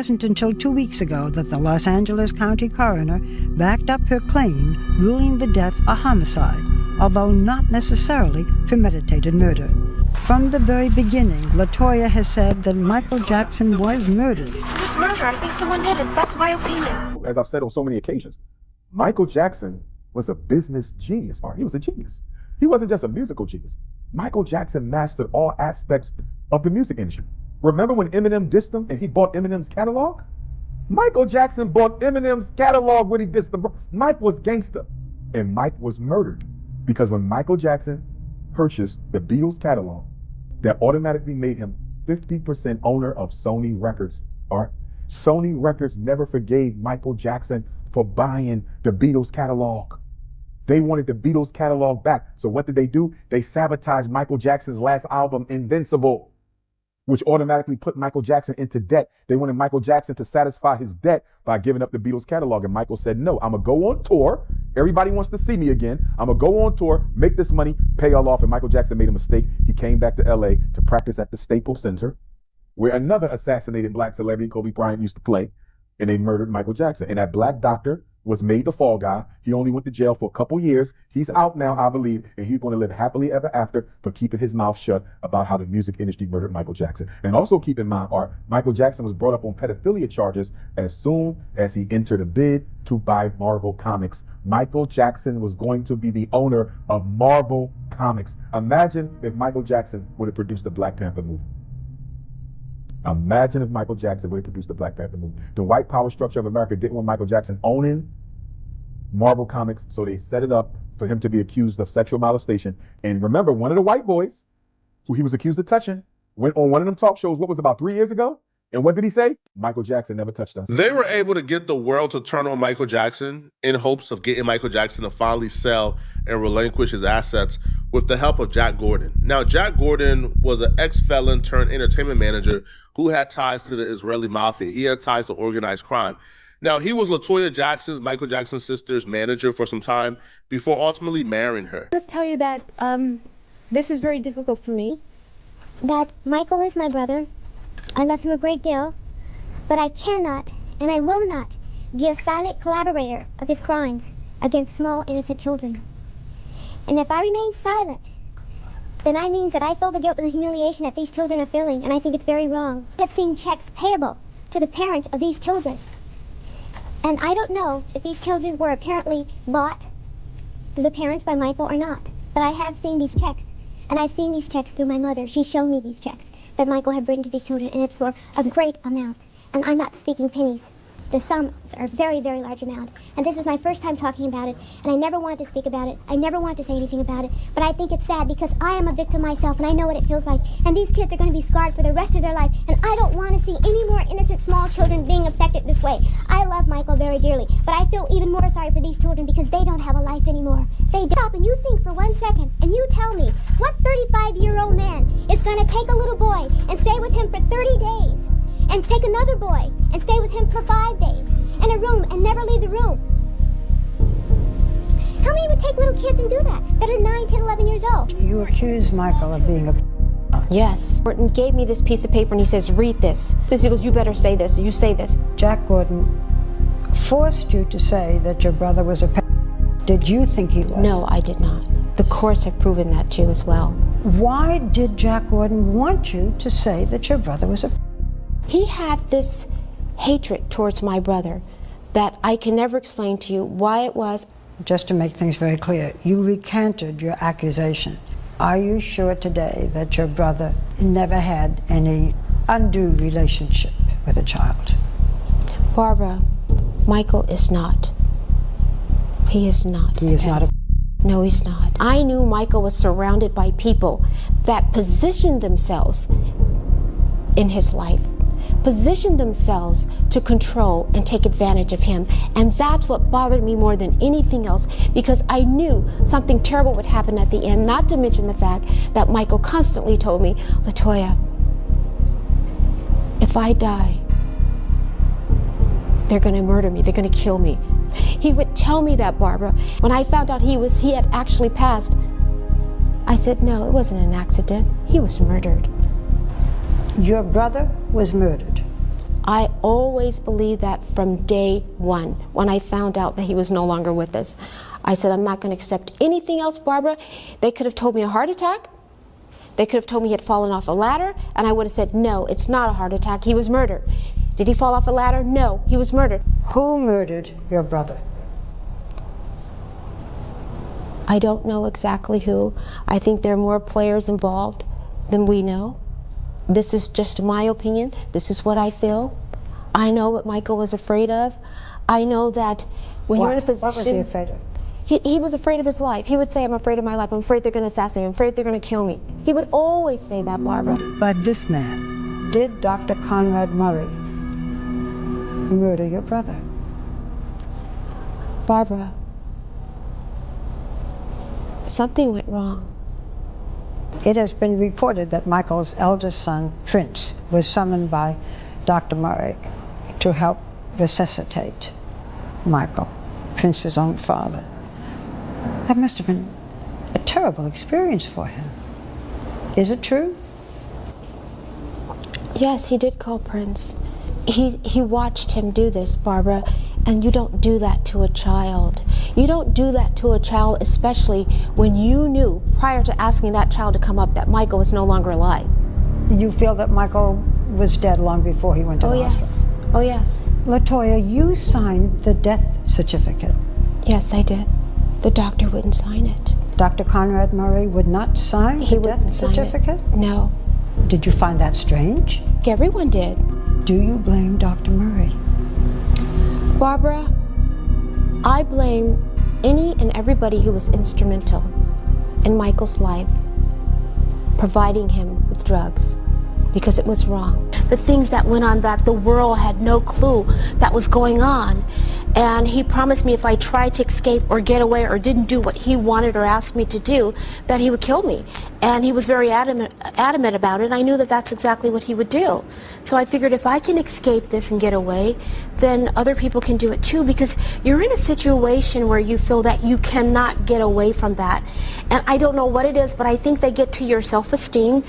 wasn't until 2 weeks ago that the Los Angeles County coroner backed up her claim, ruling the death a homicide, although not necessarily premeditated murder. From the very beginning, LaToya has said that Michael Jackson was murdered. It's murder. I think someone did it. That's my opinion. As I've said on so many occasions, Michael Jackson was a business genius, Art. He was a genius. He wasn't just a musical genius. Michael Jackson mastered all aspects of the music industry. Remember when Eminem dissed him and he bought Eminem's catalog? Michael Jackson bought Eminem's catalog when he dissed him. Mike was gangster, and Mike was murdered. Because when Michael Jackson purchased the Beatles catalog, that automatically made him 50% owner of Sony Records. Art. Sony Records never forgave Michael Jackson for buying the Beatles catalog. They wanted the Beatles catalog back. So what did they do? They sabotaged Michael Jackson's last album, Invincible, which automatically put Michael Jackson into debt. They wanted Michael Jackson to satisfy his debt by giving up the Beatles catalog. And Michael said, no, I'm going to go on tour. Everybody wants to see me again. I'm going to go on tour, make this money, pay all off. And Michael Jackson made a mistake. He came back to LA to practice at the Staples Center, where another assassinated black celebrity, Kobe Bryant, used to play. And they murdered Michael Jackson. And that black doctor was made the fall guy. He only went to jail for a couple years. He's out now, I believe, and he's going to live happily ever after for keeping his mouth shut about how the music industry murdered Michael Jackson. And also keep in mind, Art, Michael Jackson was brought up on pedophilia charges as soon as he entered a bid to buy Marvel Comics. Michael Jackson was going to be the owner of Marvel Comics. Imagine if Michael Jackson would have produced the Black Panther movie. Imagine if Michael Jackson would have produced the Black Panther movie. The white power structure of America didn't want Michael Jackson owning Marvel Comics, so they set it up for him to be accused of sexual molestation. And remember, one of the white boys who he was accused of touching went on one of them talk shows, what was about 3 years ago? And what did he say? Michael Jackson never touched us. They were able to get the world to turn on Michael Jackson in hopes of getting Michael Jackson to finally sell and relinquish his assets with the help of Jack Gordon. Now, Jack Gordon was an ex-felon turned entertainment manager who had ties to the Israeli mafia. He had ties to organized crime. Now, he was LaToya Jackson's, Michael Jackson's sister's manager for some time before ultimately marrying her. Let's tell you that this is very difficult for me. That Michael is my brother. I love him a great deal, but I cannot and I will not be a silent collaborator of his crimes against small, innocent children. And if I remain silent, then that means that I feel the guilt and the humiliation that these children are feeling, and I think it's very wrong. I've seen checks payable to the parents of these children. And I don't know if these children were apparently bought to the parents by Michael or not, but I have seen these checks, and I've seen these checks through my mother. She's shown me these checks that Michael had written to these children, and it's for a great amount. And I'm not speaking pennies. The sums are a very, very large amount. And this is my first time talking about it, and I never wanted to speak about it. I never want to say anything about it, but I think it's sad because I am a victim myself, and I know what it feels like. And these kids are going to be scarred for the rest of their life, and I don't want to see any more innocent small children being affected this way. I love Michael very dearly, but I feel even more sorry for these children because they don't have a life anymore. They stop and you think for 1 second, and you tell me, what 35-year-old man is going to take a little boy and stay with him for 30 days? And take another boy and stay with him for 5 days in a room and never leave the room? How many would take little kids and do that are 9, 10, 11 years old? You accuse Michael of being a... Yes. Gordon gave me this piece of paper and he says, read this. Since he goes, you better say this, you say this. Jack Gordon forced you to say that your brother was a... Did you think he was? No, I did not. The courts have proven that too as well. Why did Jack Gordon want you to say that your brother was a... He had this hatred towards my brother that I can never explain to you why it was. Just to make things very clear, you recanted your accusation. Are you sure today that your brother never had any undue relationship with a child? Barbara, Michael is not. He is not. He is not a... No, he's not. I knew Michael was surrounded by people that positioned themselves in his life, positioned themselves to control and take advantage of him. And that's what bothered me more than anything else, because I knew something terrible would happen at the end, not to mention the fact that Michael constantly told me, LaToya, if I die, they're gonna murder me, they're gonna kill me. He would tell me that, Barbara. When I found out he had actually passed, I said, no, it wasn't an accident. He was murdered. Your brother was murdered. I always believed that from day one, when I found out that he was no longer with us. I said, I'm not going to accept anything else, Barbara. They could have told me a heart attack. They could have told me he had fallen off a ladder, and I would have said, no, it's not a heart attack, he was murdered. Did he fall off a ladder? No, he was murdered. Who murdered your brother? I don't know exactly who. I think there are more players involved than we know. This is just my opinion. This is what I feel. I know what Michael was afraid of. I know that when you're in a position... What was he afraid of? He was afraid of his life. He would say, I'm afraid of my life. I'm afraid they're going to assassinate me. I'm afraid they're going to kill me. He would always say that, Barbara. But this man, did Dr. Conrad Murray murder your brother? Barbara, something went wrong. It has been reported that Michael's eldest son, Prince, was summoned by Dr. Murray to help resuscitate Michael, Prince's own father. That must have been a terrible experience for him. Is it true? Yes, he did call Prince. He watched him do this, Barbara, and you don't do that to a child. You don't do that to a child, especially when you knew, prior to asking that child to come up, that Michael was no longer alive. You feel that Michael was dead long before he went to the hospital? Oh, yes. LaToya, you signed the death certificate. Yes, I did. The doctor wouldn't sign it. Dr. Conrad Murray would not sign the death certificate? No. Did you find that strange? Everyone did. Do you blame Dr. Murray? Barbara, I blame any and everybody who was instrumental in Michael's life, providing him with drugs, because it was wrong. The things that went on that the world had no clue that was going on. And he promised me if I tried to escape or get away or didn't do what he wanted or asked me to do, that he would kill me. And he was very adamant about it. I knew that that's exactly what he would do. So I figured if I can escape this and get away, then other people can do it too, because you're in a situation where you feel that you cannot get away from that. And I don't know what it is, but I think they get to your self-esteem.